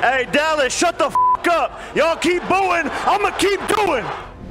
Hey, Dallas, shut the f*** up. Y'all keep booing. I'ma keep doing.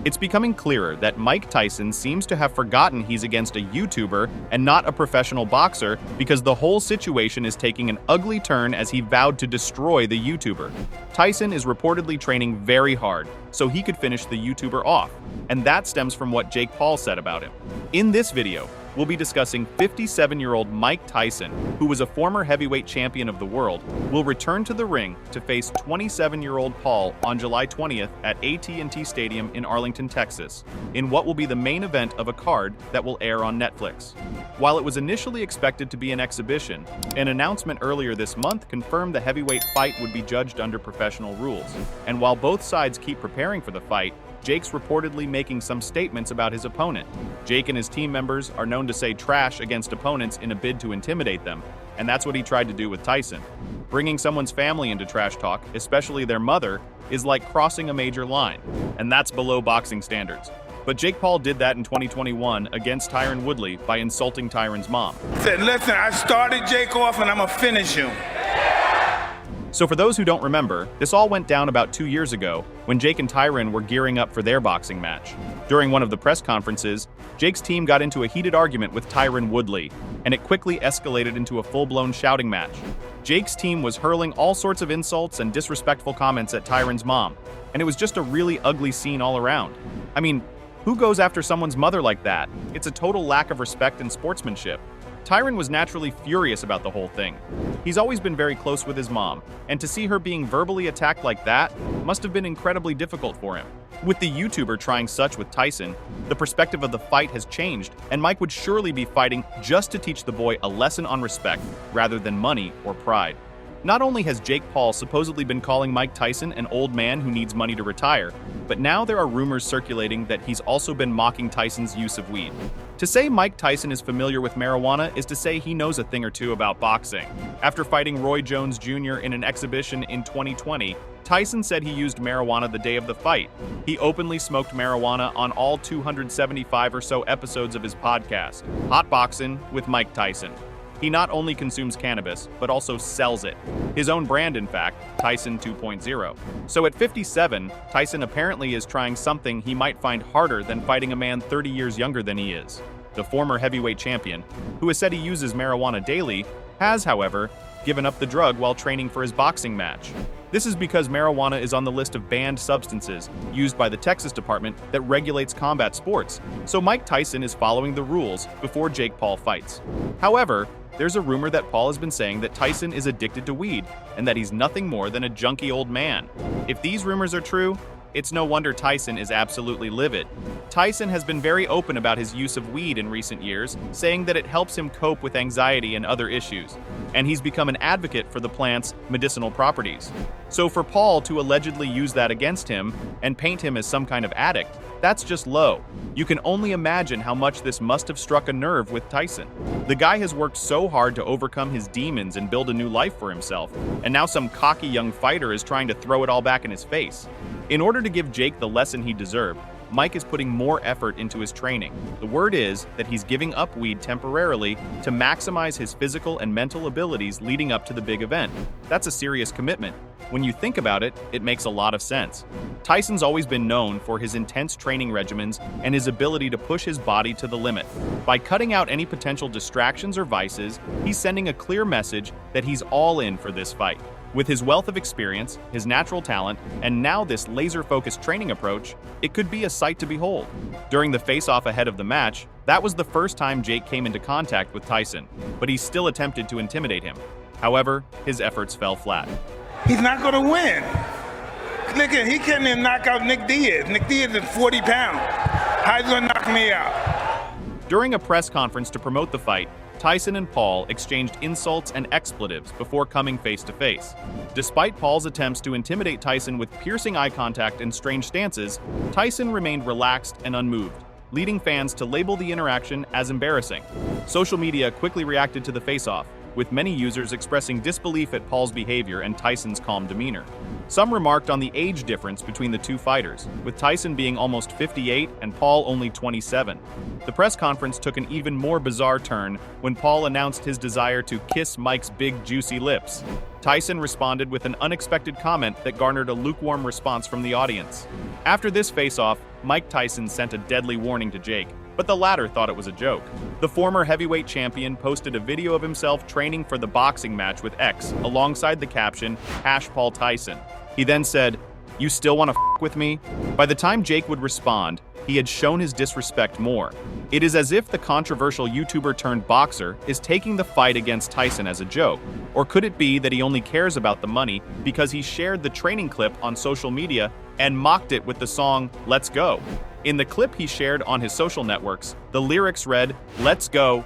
It's becoming clearer that Mike Tyson seems to have forgotten he's against a YouTuber and not a professional boxer because the whole situation is taking an ugly turn as he vowed to destroy the YouTuber. Tyson is reportedly training very hard so he could finish the YouTuber off, and that stems from what Jake Paul said about him. In this video, we'll be discussing 57-year-old Mike Tyson, who was a former heavyweight champion of the world, will return to the ring to face 27-year-old Paul on July 20th at AT&T Stadium in Arlington, Texas, in what will be the main event of a card that will air on Netflix. While it was initially expected to be an exhibition, an announcement earlier this month confirmed the heavyweight fight would be judged under professional rules. And while both sides keep preparing for the fight, Jake's reportedly making some statements about his opponent. Jake and his team members are known to say trash against opponents in a bid to intimidate them, and that's what he tried to do with Tyson. Bringing someone's family into trash talk, especially their mother, is like crossing a major line, and that's below boxing standards. But Jake Paul did that in 2021 against Tyron Woodley by insulting Tyron's mom. Said, listen, I started Jake off and I'm gonna finish him. So for those who don't remember, this all went down about 2 years ago when Jake and Tyron were gearing up for their boxing match. During one of the press conferences, Jake's team got into a heated argument with Tyron Woodley, and it quickly escalated into a full-blown shouting match. Jake's team was hurling all sorts of insults and disrespectful comments at Tyron's mom, and it was just a really ugly scene all around. I mean, who goes after someone's mother like that? It's a total lack of respect and sportsmanship. Tyron was naturally furious about the whole thing. He's always been very close with his mom, and to see her being verbally attacked like that must have been incredibly difficult for him. With the YouTuber trying such with Tyson, the perspective of the fight has changed, and Mike would surely be fighting just to teach the boy a lesson on respect rather than money or pride. Not only has Jake Paul supposedly been calling Mike Tyson an old man who needs money to retire, but now there are rumors circulating that he's also been mocking Tyson's use of weed. To say Mike Tyson is familiar with marijuana is to say he knows a thing or two about boxing. After fighting Roy Jones Jr. in an exhibition in 2020, Tyson said he used marijuana the day of the fight. He openly smoked marijuana on all 275 or so episodes of his podcast, Hot Boxin' with Mike Tyson. He not only consumes cannabis, but also sells it. His own brand, in fact, Tyson 2.0. So at 57, Tyson apparently is trying something he might find harder than fighting a man 30 years younger than he is. The former heavyweight champion, who has said he uses marijuana daily, has, however, given up the drug while training for his boxing match. This is because marijuana is on the list of banned substances used by the Texas Department that regulates combat sports, so Mike Tyson is following the rules before Jake Paul fights. However, there's a rumor that Paul has been saying that Tyson is addicted to weed and that he's nothing more than a junky old man. If these rumors are true, it's no wonder Tyson is absolutely livid. Tyson has been very open about his use of weed in recent years, saying that it helps him cope with anxiety and other issues, and he's become an advocate for the plant's medicinal properties. So for Paul to allegedly use that against him and paint him as some kind of addict, that's just low. You can only imagine how much this must have struck a nerve with Tyson. The guy has worked so hard to overcome his demons and build a new life for himself, and now some cocky young fighter is trying to throw it all back in his face. In order to give Jake the lesson he deserved, Mike is putting more effort into his training. The word is that he's giving up weed temporarily to maximize his physical and mental abilities leading up to the big event. That's a serious commitment. When you think about it, it makes a lot of sense. Tyson's always been known for his intense training regimens and his ability to push his body to the limit. By cutting out any potential distractions or vices, he's sending a clear message that he's all in for this fight. With his wealth of experience, his natural talent, and now this laser-focused training approach, it could be a sight to behold. During the face-off ahead of the match, that was the first time Jake came into contact with Tyson, but he still attempted to intimidate him. However, his efforts fell flat. He's not gonna win. Look at, he couldn't even knock out Nick Diaz. Nick Diaz is 40 pounds. How's he gonna knock me out? During a press conference to promote the fight, Tyson and Paul exchanged insults and expletives before coming face-to-face. Despite Paul's attempts to intimidate Tyson with piercing eye contact and strange stances, Tyson remained relaxed and unmoved, leading fans to label the interaction as embarrassing. Social media quickly reacted to the face-off, with many users expressing disbelief at Paul's behavior and Tyson's calm demeanor. Some remarked on the age difference between the two fighters, with Tyson being almost 58 and Paul only 27. The press conference took an even more bizarre turn when Paul announced his desire to kiss Mike's big, juicy lips. Tyson responded with an unexpected comment that garnered a lukewarm response from the audience. After this face-off, Mike Tyson sent a deadly warning to Jake, but the latter thought it was a joke. The former heavyweight champion posted a video of himself training for the boxing match with X alongside the caption, #Paul Tyson. He then said, "You still want to f with me?" By the time Jake would respond, he had shown his disrespect more. It is as if the controversial YouTuber turned boxer is taking the fight against Tyson as a joke. Or could it be that he only cares about the money because he shared the training clip on social media and mocked it with the song "Let's Go"? In the clip he shared on his social networks, the lyrics read, let's go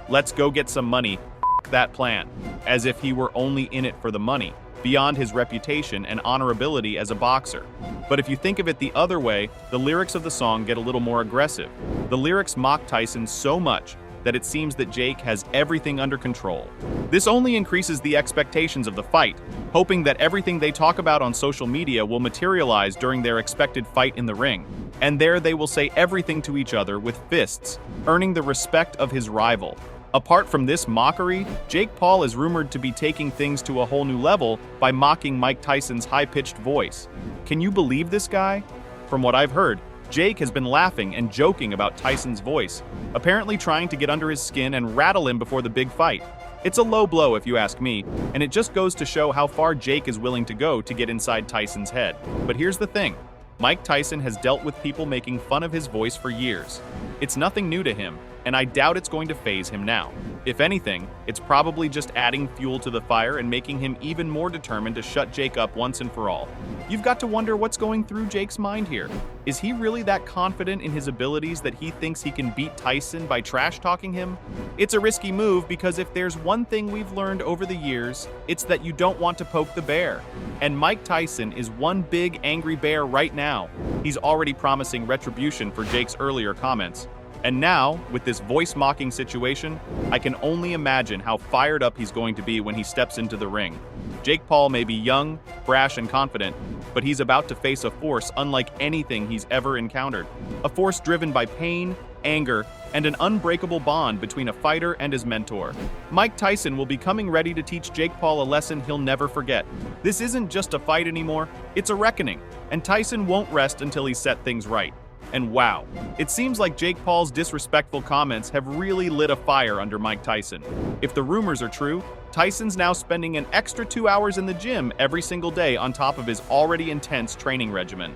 get some money, f that plan," as if he were only in it for the money, beyond his reputation and honorability as a boxer. But if you think of it the other way, the lyrics of the song get a little more aggressive. The lyrics mock Tyson so much that it seems that Jake has everything under control. This only increases the expectations of the fight, hoping that everything they talk about on social media will materialize during their expected fight in the ring. And there they will say everything to each other with fists, earning the respect of his rival. Apart from this mockery, Jake Paul is rumored to be taking things to a whole new level by mocking Mike Tyson's high-pitched voice. Can you believe this guy? From what I've heard, Jake has been laughing and joking about Tyson's voice, apparently trying to get under his skin and rattle him before the big fight. It's a low blow if you ask me, and it just goes to show how far Jake is willing to go to get inside Tyson's head. But here's the thing. Mike Tyson has dealt with people making fun of his voice for years. It's nothing new to him, and I doubt it's going to faze him now. If anything, it's probably just adding fuel to the fire and making him even more determined to shut Jake up once and for all. You've got to wonder what's going through Jake's mind here. Is he really that confident in his abilities that he thinks he can beat Tyson by trash-talking him? It's a risky move because if there's one thing we've learned over the years, it's that you don't want to poke the bear. And Mike Tyson is one big angry bear right now. He's already promising retribution for Jake's earlier comments. And now, with this voice-mocking situation, I can only imagine how fired up he's going to be when he steps into the ring. Jake Paul may be young, brash, and confident, but he's about to face a force unlike anything he's ever encountered. A force driven by pain, anger, and an unbreakable bond between a fighter and his mentor. Mike Tyson will be coming ready to teach Jake Paul a lesson he'll never forget. This isn't just a fight anymore, it's a reckoning, and Tyson won't rest until he's set things right. And wow, it seems like Jake Paul's disrespectful comments have really lit a fire under Mike Tyson. If the rumors are true, Tyson's now spending an extra 2 hours in the gym every single day on top of his already intense training regimen.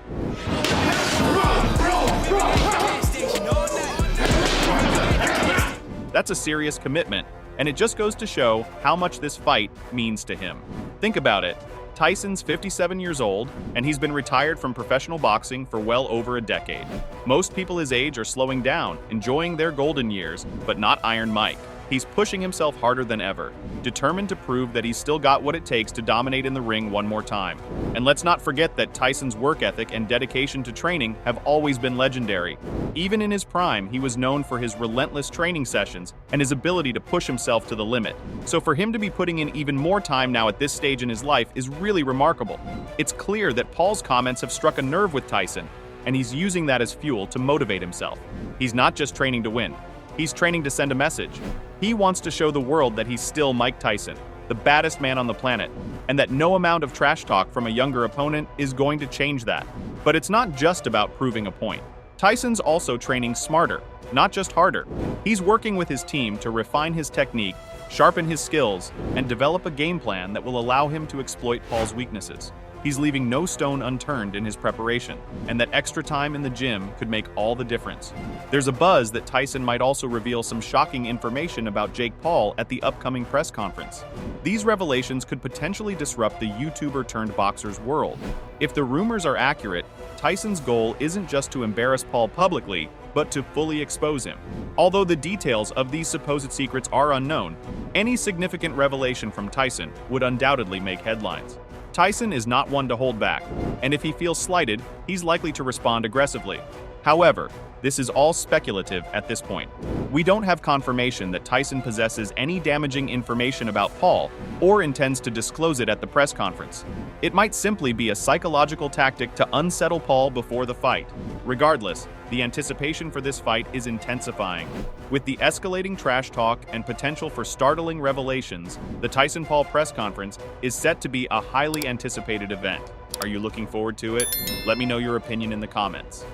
That's a serious commitment, and it just goes to show how much this fight means to him. Think about it. Tyson's 57 years old, and he's been retired from professional boxing for well over a decade. Most people his age are slowing down, enjoying their golden years, but not Iron Mike. He's pushing himself harder than ever, determined to prove that he's still got what it takes to dominate in the ring one more time. And let's not forget that Tyson's work ethic and dedication to training have always been legendary. Even in his prime, he was known for his relentless training sessions and his ability to push himself to the limit. So for him to be putting in even more time now at this stage in his life is really remarkable. It's clear that Paul's comments have struck a nerve with Tyson, and he's using that as fuel to motivate himself. He's not just training to win. He's training to send a message. He wants to show the world that he's still Mike Tyson, the baddest man on the planet, and that no amount of trash talk from a younger opponent is going to change that. But it's not just about proving a point. Tyson's also training smarter, not just harder. He's working with his team to refine his technique, sharpen his skills, and develop a game plan that will allow him to exploit Paul's weaknesses. He's leaving no stone unturned in his preparation, and that extra time in the gym could make all the difference. There's a buzz that Tyson might also reveal some shocking information about Jake Paul at the upcoming press conference. These revelations could potentially disrupt the YouTuber-turned-boxer's world. If the rumors are accurate, Tyson's goal isn't just to embarrass Paul publicly, but to fully expose him. Although the details of these supposed secrets are unknown, any significant revelation from Tyson would undoubtedly make headlines. Tyson is not one to hold back, and if he feels slighted, he's likely to respond aggressively. However, this is all speculative at this point. We don't have confirmation that Tyson possesses any damaging information about Paul or intends to disclose it at the press conference. It might simply be a psychological tactic to unsettle Paul before the fight. Regardless, the anticipation for this fight is intensifying. With the escalating trash talk and potential for startling revelations, the Tyson-Paul press conference is set to be a highly anticipated event. Are you looking forward to it? Let me know your opinion in the comments.